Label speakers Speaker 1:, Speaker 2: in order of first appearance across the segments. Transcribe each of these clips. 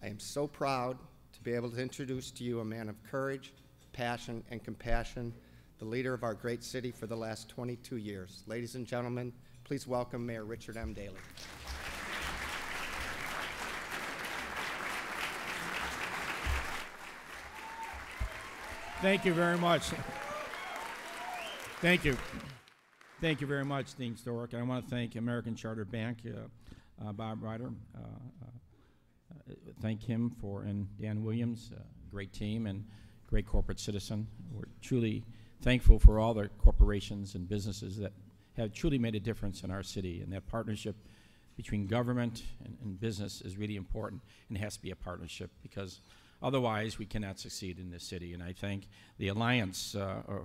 Speaker 1: I am so proud to be able to introduce to you a man of courage, passion, and compassion, the leader of our great city for the last 22 years. Ladies and gentlemen, please welcome Mayor Richard M. Daley.
Speaker 2: Thank you very much. Thank you. Thank you very much, Dean Stork. I want to thank American Charter Bank, Bob Ryder. Thank him and Dan Williams, great team and great corporate citizen. We're truly thankful for all the corporations and businesses that have truly made a difference in our city, and that partnership between government and business is really important, and it has to be a partnership because otherwise we cannot succeed in this city. And I thank the Alliance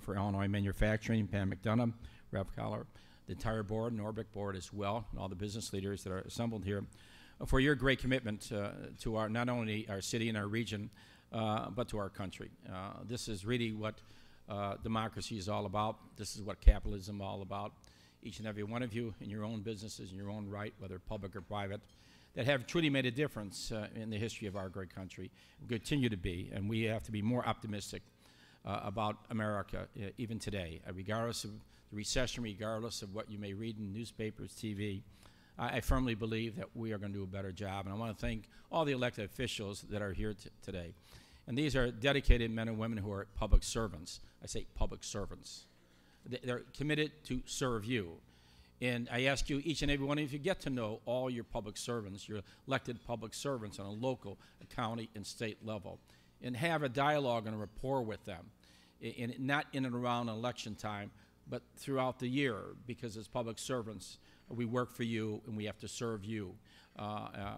Speaker 2: for Illinois Manufacturing, Pam McDonough, Rev. Collar, the entire board, Norbic board as well, and all the business leaders that are assembled here for your great commitment to our, not only our city and our region, but to our country. This is really what democracy is all about. This is what capitalism is all about. Each and every one of you in your own businesses, in your own right, whether public or private, that have truly made a difference in the history of our great country, continue to be, and we have to be more optimistic about America even today, regardless of the recession, regardless of what you may read in newspapers, TV. I firmly believe that we are going to do a better job, and I want to thank all the elected officials that are here today. And these are dedicated men and women who are public servants. I say public servants. They're committed to serve you. And I ask you, each and every one of you, get to know all your public servants, your elected public servants on a local, a county, and state level, and have a dialogue and a rapport with them, and not in and around election time, but throughout the year, because as public servants, we work for you and we have to serve you,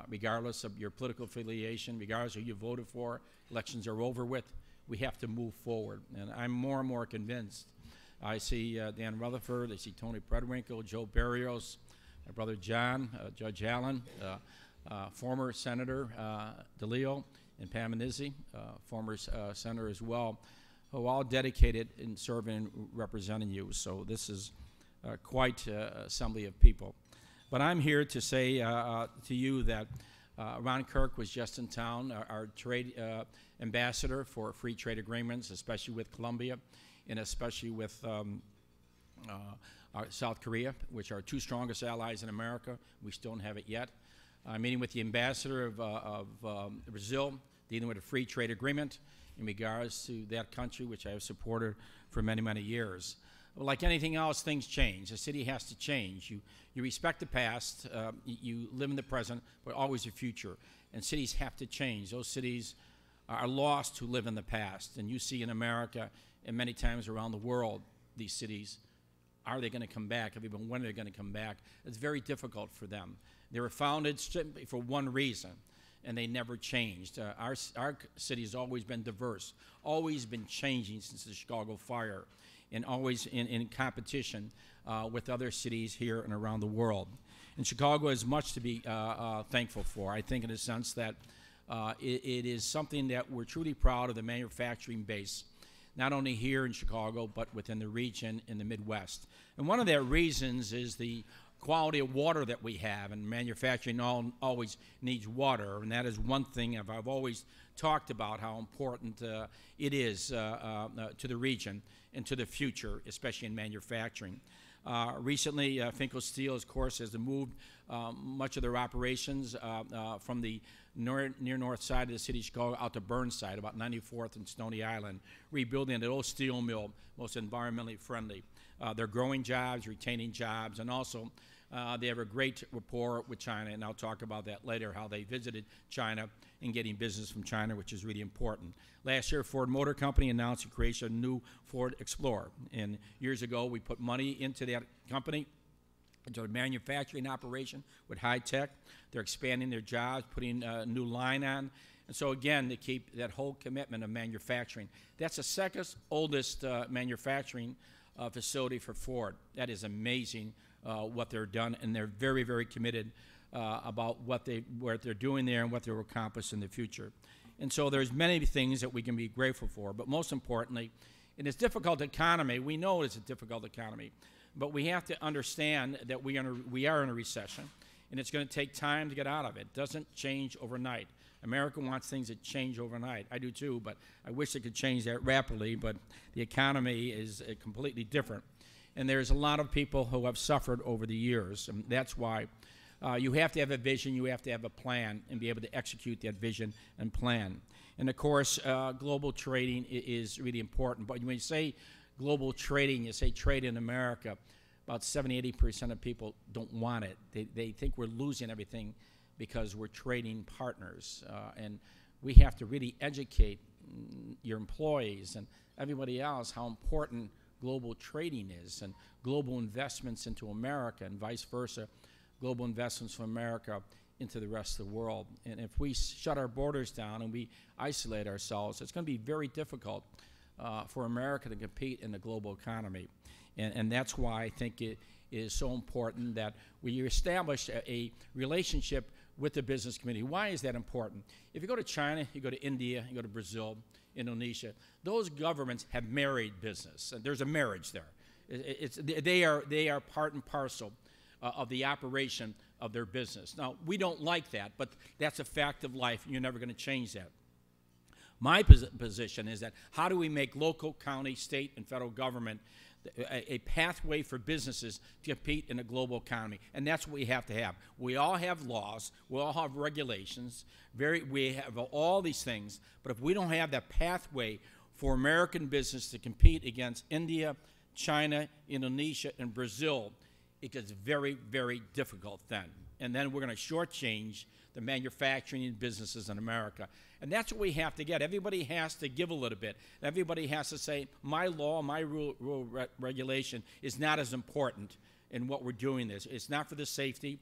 Speaker 2: regardless of your political affiliation, regardless of who you voted for. Elections are over with. We have to move forward, and I'm more and more convinced. I see Dan Rutherford, I see Tony Predwinkle, Joe Barrios, my brother John, Judge Allen, former Senator DeLeo, and Pam Nizzi, former senator as well, who are all dedicated in serving and representing you. So this is quite an assembly of people. But I'm here to say to you that Ron Kirk was just in town, our trade ambassador for free trade agreements, especially with Colombia, and especially with South Korea, which are two strongest allies in America. We still don't have it yet. I'm meeting with the ambassador of Brazil, dealing with a free trade agreement in regards to that country, which I have supported for many, many years. Like anything else, things change. The city has to change. You respect the past, you live in the present, but always the future. And cities have to change. Those cities are lost who live in the past. And you see in America and many times around the world, these cities, are they going to come back? Even when are they going to come back? It's very difficult for them. They were founded simply for one reason, and they never changed. Our city has always been diverse, always been changing since the Chicago fire, and always in competition with other cities here and around the world. And Chicago has much to be thankful for, I think, in the sense that it is something that we're truly proud of, the manufacturing base, not only here in Chicago, but within the region in the Midwest. And one of their reasons is the quality of water that we have, and manufacturing always needs water, and that is one thing I've always talked about, how important it is to the region and to the future, especially in manufacturing. Recently, Finkel Steel, of course, has moved much of their operations from the near north side of the city of Chicago out to Burnside, about 94th and Stony Island, rebuilding the old steel mill, most environmentally friendly. They're growing jobs, retaining jobs, and also they have a great rapport with China, and I'll talk about that later, how they visited China and getting business from China, which is really important. Last year, Ford Motor Company announced the creation of a new Ford Explorer, and years ago we put money into that company, into a manufacturing operation with high tech. They're expanding their jobs, putting a new line on. And so again, they keep that whole commitment of manufacturing. That's the second oldest manufacturing facility for Ford. That is amazing what they're done, and they're very, very committed about what they're doing there and what they'll accomplish in the future. And so there's many things that we can be grateful for, but most importantly, in this difficult economy, we know it's a difficult economy, but we have to understand that we are in a recession, and it's going to take time to get out of it. It doesn't change overnight. America wants things to change overnight. I do too, but I wish it could change that rapidly, but the economy is completely different. And there's a lot of people who have suffered over the years, and that's why you have to have a vision, you have to have a plan, and be able to execute that vision and plan. And of course, global trading is really important. But when you say global trading, you say trade in America, about 70–80% of people don't want it. They think we're losing everything because we're trading partners. And we have to really educate your employees and everybody else how important global trading is, and global investments into America, and vice versa, global investments from America into the rest of the world. And if we shut our borders down and we isolate ourselves, it's going to be very difficult for America to compete in the global economy. And that's why I think it is so important that we establish a relationship with the business community. Why is that important? If you go to China, you go to India, you go to Brazil, Indonesia, those governments have married business. And there's a marriage there. They are part and parcel of the operation of their business. Now, we don't like that, but that's a fact of life, and you're never going to change that. My position is that how do we make local, county, state, and federal government a pathway for businesses to compete in a global economy? And that's what we have to have. We all have laws. We all have regulations. We have all these things. But if we don't have that pathway for American business to compete against India, China, Indonesia, and Brazil, it gets very, very difficult then. And then we're going to shortchange the manufacturing businesses in America. And that's what we have to get. Everybody has to give a little bit. Everybody has to say, my law, my rule regulation is not as important in what we're doing this. It's not for the safety.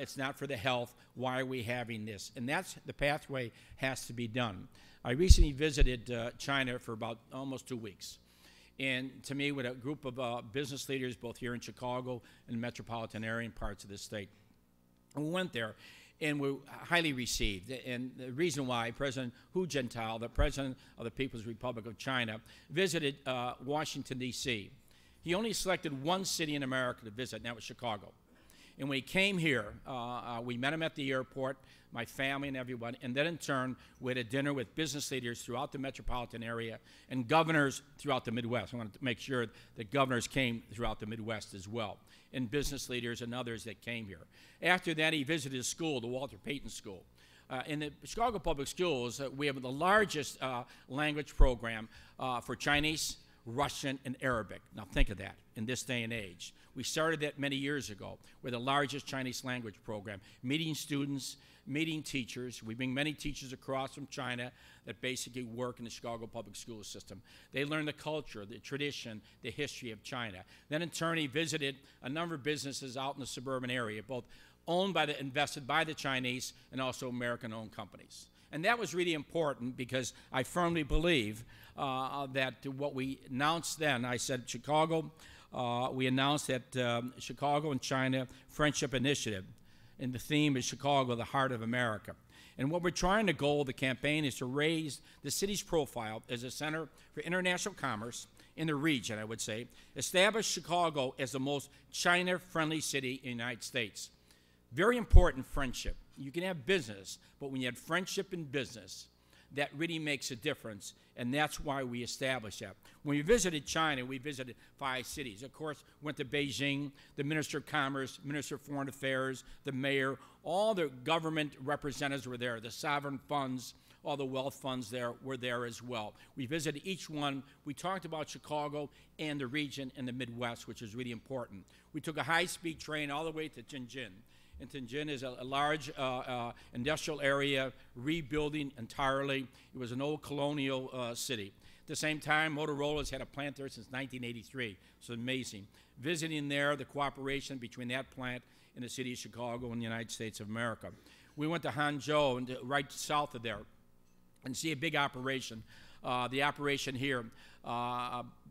Speaker 2: It's not for the health. Why are we having this? And that's the pathway has to be done. I recently visited China for about almost 2 weeks. And to me, with a group of business leaders, both here in Chicago and metropolitan area and parts of the state. And we went there, and were highly received. And the reason why President Hu Jintao, the president of the People's Republic of China, visited Washington, D.C. He only selected one city in America to visit, and that was Chicago. And when he came here, we met him at the airport, my family and everyone, and then in turn, we had a dinner with business leaders throughout the metropolitan area and governors throughout the Midwest. I wanted to make sure that governors came throughout the Midwest as well, and business leaders and others that came here. After that, he visited a school, the Walter Payton School. In the Chicago Public Schools, we have the largest language program for Chinese, Russian, and Arabic. Now think of that in this day and age. We started that many years ago. We're the largest Chinese language program, meeting students, meeting teachers. We bring many teachers across from China that basically work in the Chicago public school system. They learn the culture, the tradition, the history of China. Then in turn, he visited a number of businesses out in the suburban area, both owned by invested by the Chinese and also American-owned companies. And that was really important because I firmly believe that what we announced then, I said Chicago, we announced that Chicago and China Friendship Initiative, and the theme is Chicago, the heart of America. And what we're trying to goal of the campaign is to raise the city's profile as a center for international commerce in the region, I would say, establish Chicago as the most China-friendly city in the United States. Very important friendship. You can have business, but when you have friendship in business, that really makes a difference, and that's why we established that. When we visited China, we visited 5 cities. Of course, went to Beijing, the Minister of Commerce, Minister of Foreign Affairs, the mayor, all the government representatives were there, the sovereign funds, all the wealth funds there were there as well. We visited each one. We talked about Chicago and the region and the Midwest, which is really important. We took a high-speed train all the way to Tianjin. And Tianjin is a large industrial area, rebuilding entirely. It was an old colonial city. At the same time, Motorola's had a plant there since 1983, so amazing. Visiting there, the cooperation between that plant and the city of Chicago and the United States of America. We went to Hangzhou, and right south of there, and see a big operation. The operation here,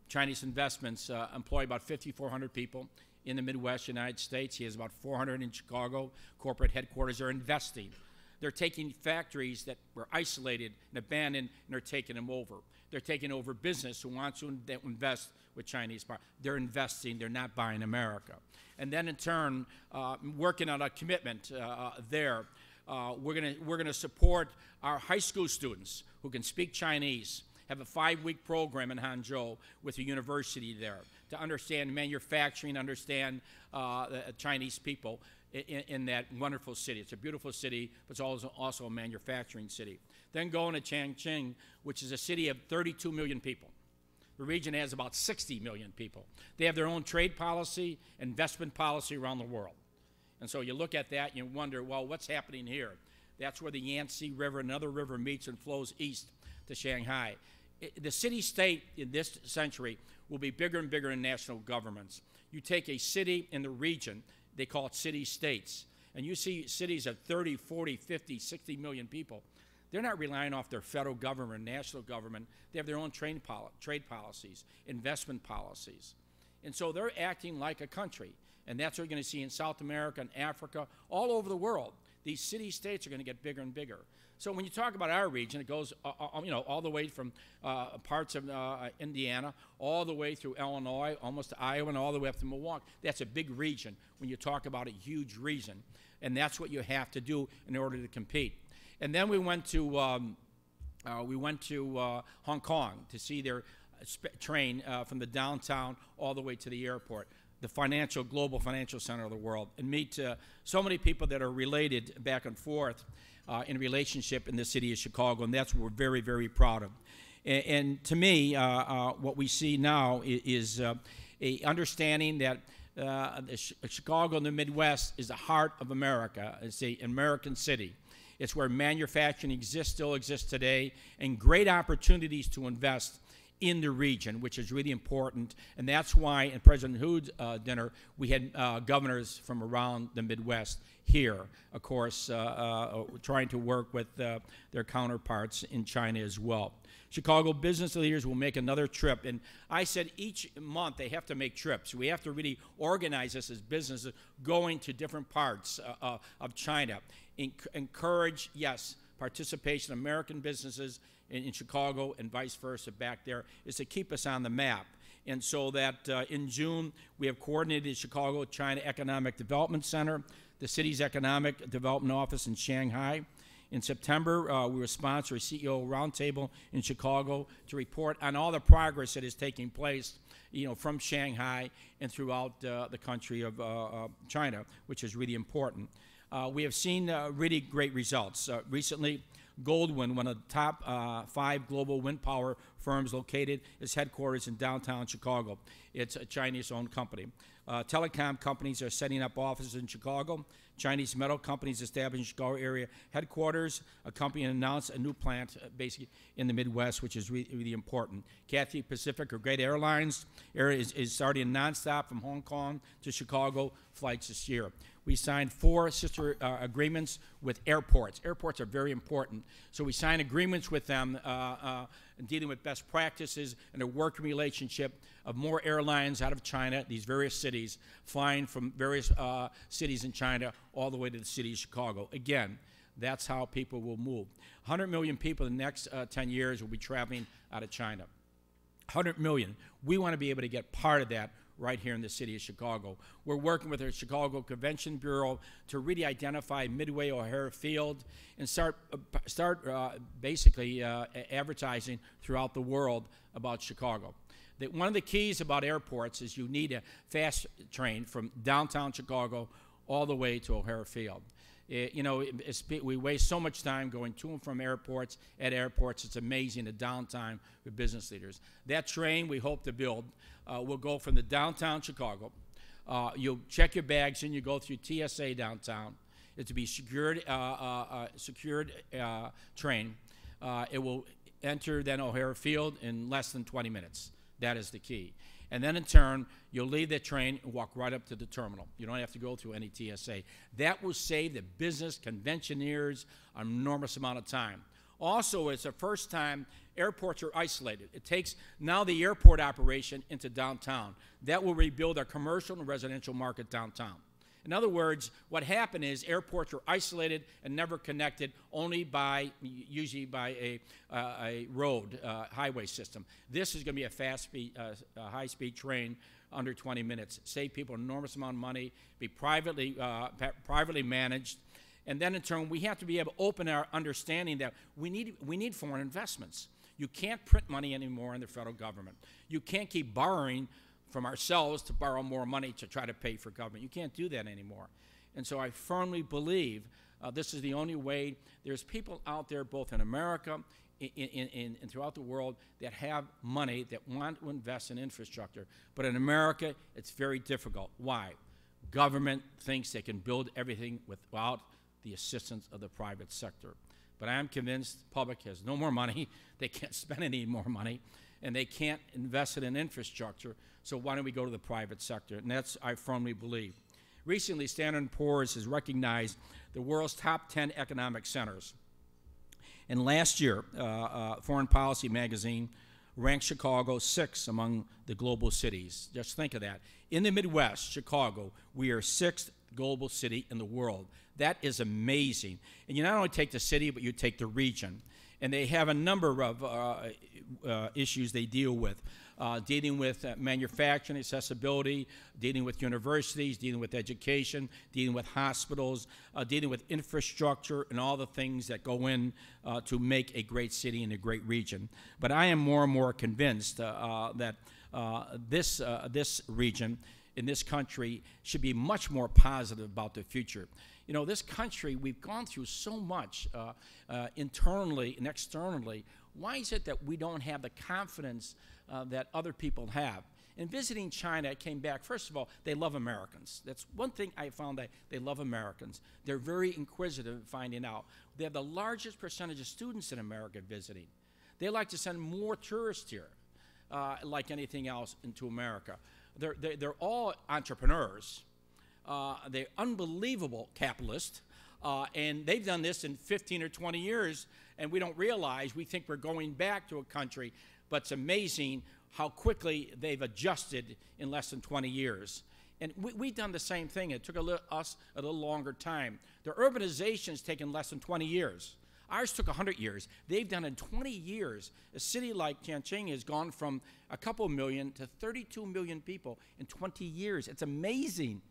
Speaker 2: Chinese investments employ about 5,400 people in the Midwest United States. He has about 400 in Chicago. Corporate headquarters are investing. They're taking factories that were isolated and abandoned, and they're taking them over. They're taking over business who wants to invest with Chinese power. They're investing. They're not buying America. And then in turn, working on a commitment there We're gonna support our high school students who can speak Chinese, have a 5-week program in Hangzhou with a university there to understand manufacturing, understand the Chinese people in that wonderful city. It's a beautiful city, but it's also a manufacturing city. Then going to Chongqing, which is a city of 32 million people. The region has about 60 million people. They have their own trade policy, investment policy around the world. And so you look at that and you wonder, well, what's happening here? That's where the Yangtze River, another river, meets and flows east to Shanghai. The city-state in this century will be bigger and bigger in national governments. You take a city in the region, they call it city-states, and you see cities of 30, 40, 50, 60 million people. They're not relying off their federal government, national government. They have their own trade policies, investment policies. And so they're acting like a country. And that's what you're going to see in South America and Africa, all over the world. These city-states are going to get bigger and bigger. So when you talk about our region, it goes all the way from parts of Indiana, all the way through Illinois, almost to Iowa, and all the way up to Milwaukee. That's a big region when you talk about a huge region. And that's what you have to do in order to compete. And then we went to Hong Kong to see their train from the downtown all the way to the airport, the global financial center of the world, and meet so many people that are related back and forth in relationship in the city of Chicago, and that's what we're very, very proud of. And to me, what we see now is a understanding that Chicago in the Midwest is the heart of America. It's an American city. It's where manufacturing still exists today, and great opportunities to invest in the region, which is really important. And that's why in President Hu's dinner, we had governors from around the Midwest here, of course, trying to work with their counterparts in China as well. Chicago business leaders will make another trip. And I said each month they have to make trips. We have to really organize this as businesses going to different parts of China. Encourage, yes, participation of American businesses in Chicago and vice versa back there is to keep us on the map. And so that in June, we have coordinated Chicago China Economic Development Center, the city's Economic Development Office in Shanghai. In September, we will sponsor a CEO roundtable in Chicago to report on all the progress that is taking place, from Shanghai and throughout the country of China, which is really important. We have seen really great results. Recently, Goldwind, one of the top 5 global wind power firms located, its headquarters in downtown Chicago. It's a Chinese-owned company. Telecom companies are setting up offices in Chicago. Chinese metal companies establishing Chicago area headquarters. A company announced a new plant basically in the Midwest, which is really important. Cathay Pacific, or Great Airlines, is starting nonstop from Hong Kong to Chicago flights this year. We signed 4 sister agreements with airports. Airports are very important. So we signed agreements with them dealing with best practices and a working relationship of more airlines out of China, these various cities, flying from various cities in China all the way to the city of Chicago. Again, that's how people will move. 100 million people in the next 10 years will be traveling out of China. 100 million. We want to be able to get part of that right here in the city of Chicago. We're working with the Chicago Convention Bureau to really identify Midway O'Hare Field and start basically advertising throughout the world about Chicago. One of the keys about airports is you need a fast train from downtown Chicago all the way to O'Hare Field. We waste so much time going to and from airports, at airports. It's amazing the downtime for business leaders. That train we hope to build will go from the downtown Chicago. You'll check your bags in. You go through TSA downtown. It's to be secured train. It will enter then O'Hare Field in less than 20 minutes. That is the key. And then in turn, you'll leave the train and walk right up to the terminal. You don't have to go through any TSA. That will save the business conventioneers an enormous amount of time. Also, it's the first time airports are isolated. It takes now the airport operation into downtown. That will rebuild our commercial and residential market downtown. In other words, what happened is airports were isolated and never connected, usually by a road, highway system. This is going to be a high-speed train under 20 minutes. Save people an enormous amount of money, be privately managed, And then in turn, we have to be able to open our understanding that we need foreign investments. You can't print money anymore in the federal government. You can't keep borrowing from ourselves to borrow more money to try to pay for government. You can't do that anymore. And so I firmly believe this is the only way. There's people out there, both in America and throughout the world, that have money that want to invest in infrastructure. But in America, it's very difficult. Why? Government thinks they can build everything without the assistance of the private sector. But I am convinced the public has no more money, they can't spend any more money, and they can't invest it in infrastructure, so why don't we go to the private sector? And that's, I firmly believe. Recently, Standard & Poor's has recognized the world's top 10 economic centers. And last year, Foreign Policy magazine ranked Chicago 6th among the global cities. Just think of that. In the Midwest, Chicago, we are 6th global city in the world. That is amazing. And you not only take the city, but you take the region. And they have a number of issues they deal with. Dealing with manufacturing, accessibility, dealing with universities, dealing with education, dealing with hospitals, dealing with infrastructure and all the things that go in to make a great city and a great region. But I am more and more convinced that this region in this country should be much more positive about the future. You know, this country, we've gone through so much internally and externally. Why is it that we don't have the confidence that other people have? In visiting China, I came back. First of all, they love Americans. That's one thing I found, that they love Americans. They're very inquisitive in finding out. They have the largest percentage of students in America visiting. They like to send more tourists here, like anything else, into America. They're all entrepreneurs. They're unbelievable capitalists, and they've done this in 15 or 20 years, and we don't realize. We think we're going back to a country, but it's amazing how quickly they've adjusted in less than 20 years. And we've done the same thing. It took us a little longer time. The urbanization's taken less than 20 years. Ours took 100 years. They've done it in 20 years. A city like Tianjin has gone from a couple million to 32 million people in 20 years. It's amazing.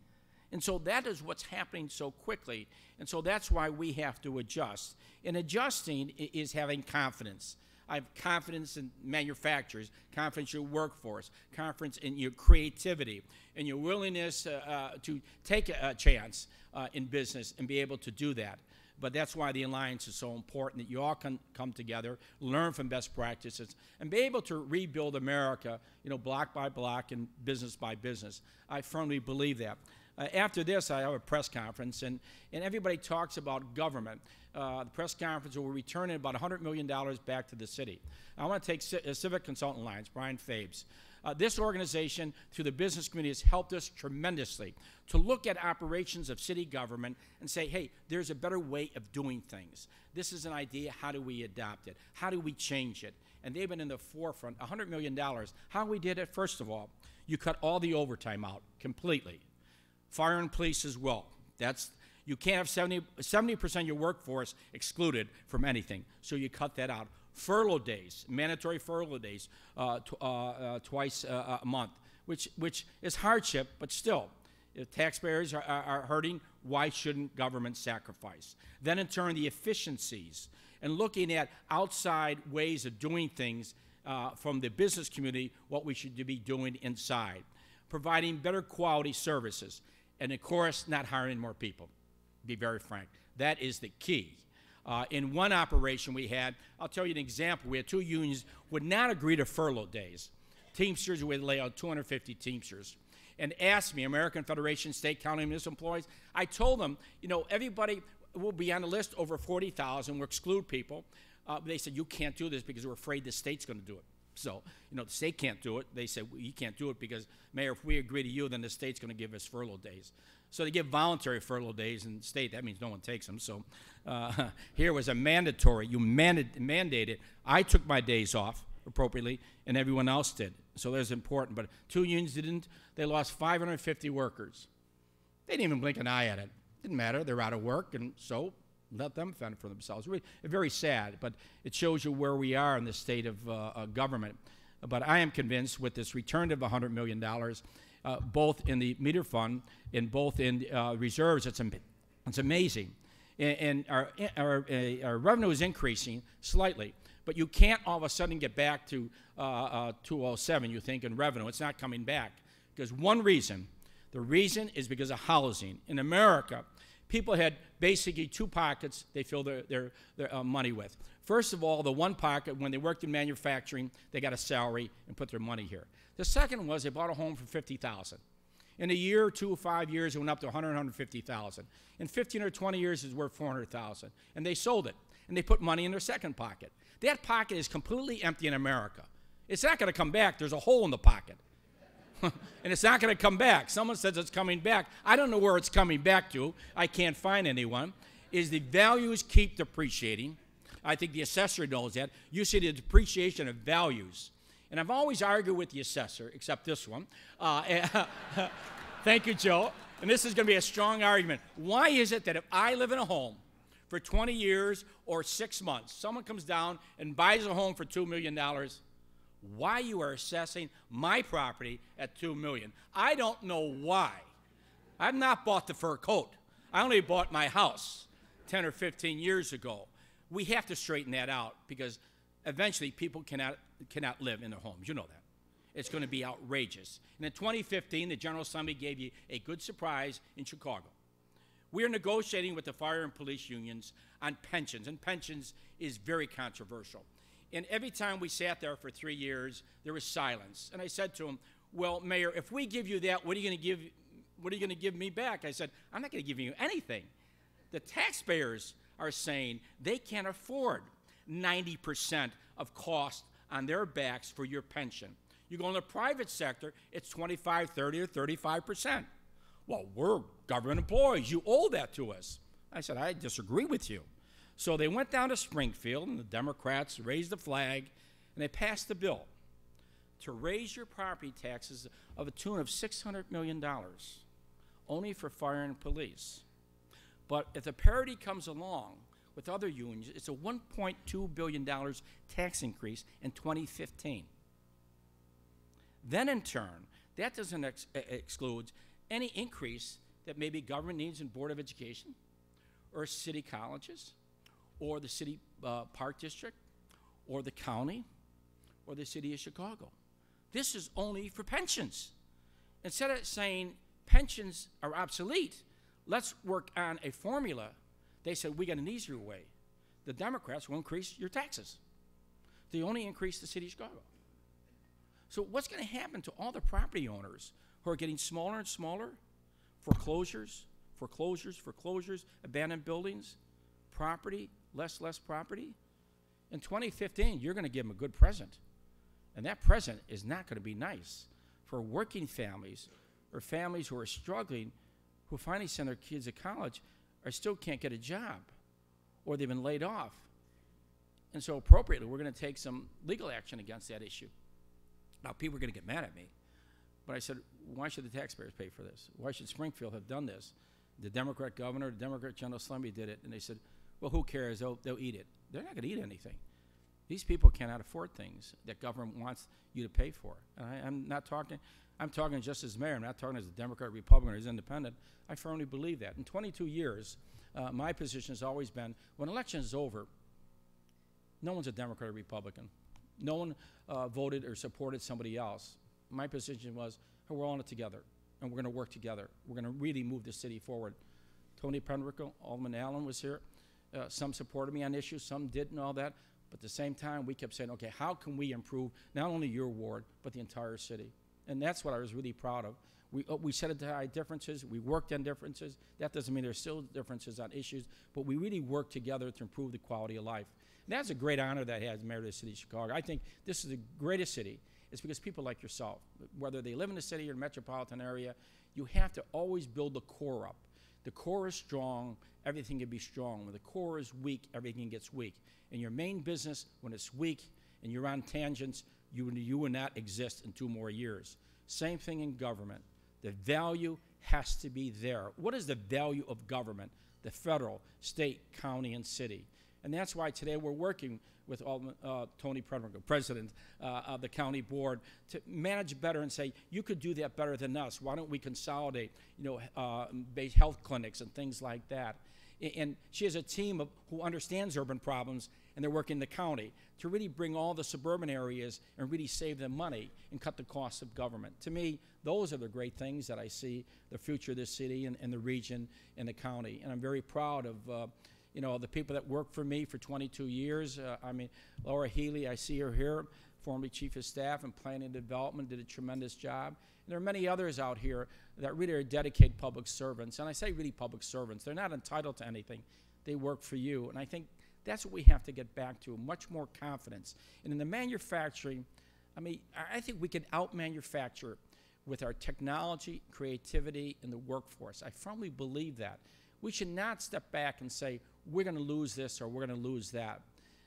Speaker 2: And so that is what's happening so quickly. And so that's why we have to adjust. And adjusting is having confidence. I have confidence in manufacturers, confidence in your workforce, confidence in your creativity, and your willingness to take a chance in business and be able to do that. But that's why the Alliance is so important, that you all can come together, learn from best practices, and be able to rebuild America, you know, block by block and business by business. I firmly believe that. After this, I have a press conference, and everybody talks about government. The press conference will return about $100 million back to the city. I want to take Civic Consultant Alliance, Brian Fabes. This organization, through the business community, has helped us tremendously to look at operations of city government and say, hey, there's a better way of doing things. This is an idea. How do we adopt it? How do we change it? And they've been in the forefront. $100 million. How we did it, first of all, you cut all the overtime out completely. Fire and police as well. You can't have 70% of your workforce excluded from anything, so you cut that out. Furlough days, mandatory furlough days, twice a month, which is hardship, but still, if taxpayers are hurting, why shouldn't government sacrifice? Then in turn, the efficiencies, and looking at outside ways of doing things from the business community, what we should be doing inside. Providing better quality services, and of course, not hiring more people, to be very frank. That is the key. In one operation we had, I'll tell you an example. We had 2 unions would not agree to furlough days. Teamsters would lay out 250 Teamsters and asked me, American Federation, State, County, Municipal Employees. I told them, you know, everybody will be on the list over 40,000. We'll exclude people. They said, you can't do this because we're afraid the state's going to do it. So, you know, the state can't do it. They said, well, you can't do it because, Mayor, if we agree to you, then the state's going to give us furlough days. So they give voluntary furlough days in the state. That means no one takes them. So here was a mandatory. You mandated. I took my days off appropriately, and everyone else did. So that's important. But 2 unions didn't. They lost 550 workers. They didn't even blink an eye at it. Didn't matter. They're out of work, and so let them fend for themselves. Really, very sad, but it shows you where we are in the state of government. But I am convinced with this return of $100 million, both in the meter fund and both in reserves, it's amazing. and our revenue is increasing slightly. But you can't all of a sudden get back to 207, you think, in revenue. It's not coming back. Because one reason, the reason is because of housing. In America, people had basically two pockets they fill their money with. First of all, the one pocket, when they worked in manufacturing, they got a salary and put their money here. The second was they bought a home for $50,000. In a year or 2 or 5 years, it went up to $150,000. In 15 or 20 years, it's worth $400,000. And they sold it, and they put money in their second pocket. That pocket is completely empty in America. It's not going to come back. There's a hole in the pocket. And it's not going to come back. Someone says it's coming back. I don't know where it's coming back to. I can't find anyone. Is the values keep depreciating. I think the assessor knows that. You see the depreciation of values. And I've always argued with the assessor, except this one. Thank you, Joe. And this is going to be a strong argument. Why is it that if I live in a home for 20 years or 6 months, someone comes down and buys a home for $2 million, why you are assessing my property at $2 million? I don't know why. I've not bought the fur coat. I only bought my house 10 or 15 years ago. We have to straighten that out because eventually people cannot live in their homes. You know that. It's going to be outrageous. And in 2015, the General Assembly gave you a good surprise in Chicago. We are negotiating with the fire and police unions on pensions, and pensions is very controversial. And every time we sat there for 3 years, there was silence. And I said to him, well, Mayor, if we give you that, what are you going to give me back? I said, I'm not going to give you anything. The taxpayers are saying they can't afford 90% of cost on their backs for your pension. You go in the private sector, it's 25, 30, or 35%. Well, we're government employees. You owe that to us. I said, I disagree with you. So they went down to Springfield, and the Democrats raised the flag, and they passed the bill to raise your property taxes of a tune of $600 million, only for fire and police. But if the parity comes along with other unions, it's a $1.2 billion tax increase in 2015. Then, in turn, that doesn't exclude any increase that maybe government needs in Board of Education or city colleges or the city park district or the county or the city of Chicago. This is only for pensions. Instead of saying pensions are obsolete, let's work on a formula. They said, we got an easier way. The Democrats will increase your taxes. They only increase the city of Chicago. So what's going to happen to all the property owners who are getting smaller and smaller? Foreclosures, abandoned buildings, property, less property. In 2015, you're going to give them a good present. And that present is not going to be nice for working families or families who are struggling, who finally send their kids to college or still can't get a job or they've been laid off. And so appropriately, we're going to take some legal action against that issue. Now, people are going to get mad at me. But I said, why should the taxpayers pay for this? Why should Springfield have done this? The Democrat governor, the Democrat General Assembly did it, and they said, well, who cares? They'll eat it. They're not going to eat anything. These people cannot afford things that government wants you to pay for. And I'm talking just as mayor. I'm not talking as a Democrat, Republican, or as independent. I firmly believe that. In 22 years, my position has always been, when election is over, no one's a Democrat or Republican. No one voted or supported somebody else. My position was, hey, we're all in it together, and we're going to work together. We're going to really move the city forward. Tony Penrico, Alderman Allen was here. Some supported me on issues, some didn't, all that. But at the same time, we kept saying, okay, how can we improve not only your ward, but the entire city? And that's what I was really proud of. We set aside differences. We worked on differences. That doesn't mean there's still differences on issues, but we really worked together to improve the quality of life. And that's a great honor that I had as mayor of the city of Chicago. I think this is the greatest city. It's because people like yourself, whether they live in the city or metropolitan area, you have to always build the core up. The core is strong, everything can be strong. When the core is weak, everything gets weak. In your main business, when it's weak and you're on tangents, you will not exist in 2 more years. Same thing in government. The value has to be there. What is the value of government? The federal, state, county, and city. And that's why today we're working with Tony Penrico, president of the county board, to manage better and say, you could do that better than us. Why don't we consolidate, base health clinics and things like that? And she has a team who understands urban problems, and they're working in the county to really bring all the suburban areas and really save them money and cut the costs of government. To me, those are the great things that I see, the future of this city and the region and the county. And I'm very proud of you know, the people that worked for me for 22 years. I mean, Laura Healy, I see her here, formerly Chief of Staff in Planning and Development, did a tremendous job. And there are many others out here that really are dedicated public servants. And I say really public servants. They're not entitled to anything. They work for you. And I think that's what we have to get back to, much more confidence. And in the manufacturing, I mean, I think we can out-manufacture with our technology, creativity, and the workforce. I firmly believe that. We should not step back and say, we're going to lose this or we're going to lose that.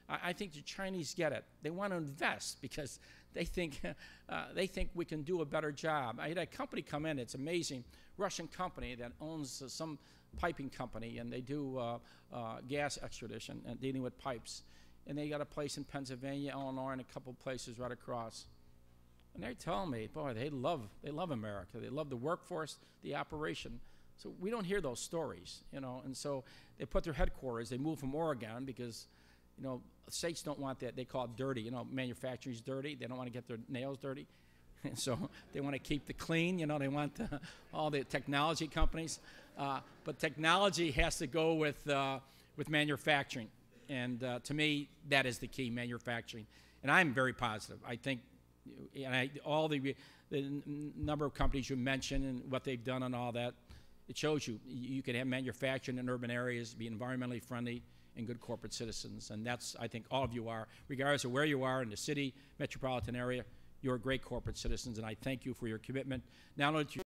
Speaker 2: I think the Chinese get it. They want to invest because they think we can do a better job. I had a company come in, it's amazing, Russian company that owns some piping company, and they do gas extradition and dealing with pipes. And they got a place in Pennsylvania, Illinois, and a couple places right across. And they're telling me, boy, they love America. They love the workforce, the operation. So we don't hear those stories, you know. And so they put their headquarters, they moved from Oregon because, you know, states don't want that. They call it dirty. You know, manufacturing's dirty. They don't want to get their nails dirty. And so they want to keep it clean. You know, they want all the technology companies. But technology has to go with manufacturing. And to me, that is the key, manufacturing. And I'm very positive. I think all the number of companies you mentioned and what they've done and all that, it shows you can have manufacturing in urban areas, be environmentally friendly, and good corporate citizens. And that's, I think, all of you are, regardless of where you are in the city, metropolitan area, you're great corporate citizens. And I thank you for your commitment, not only to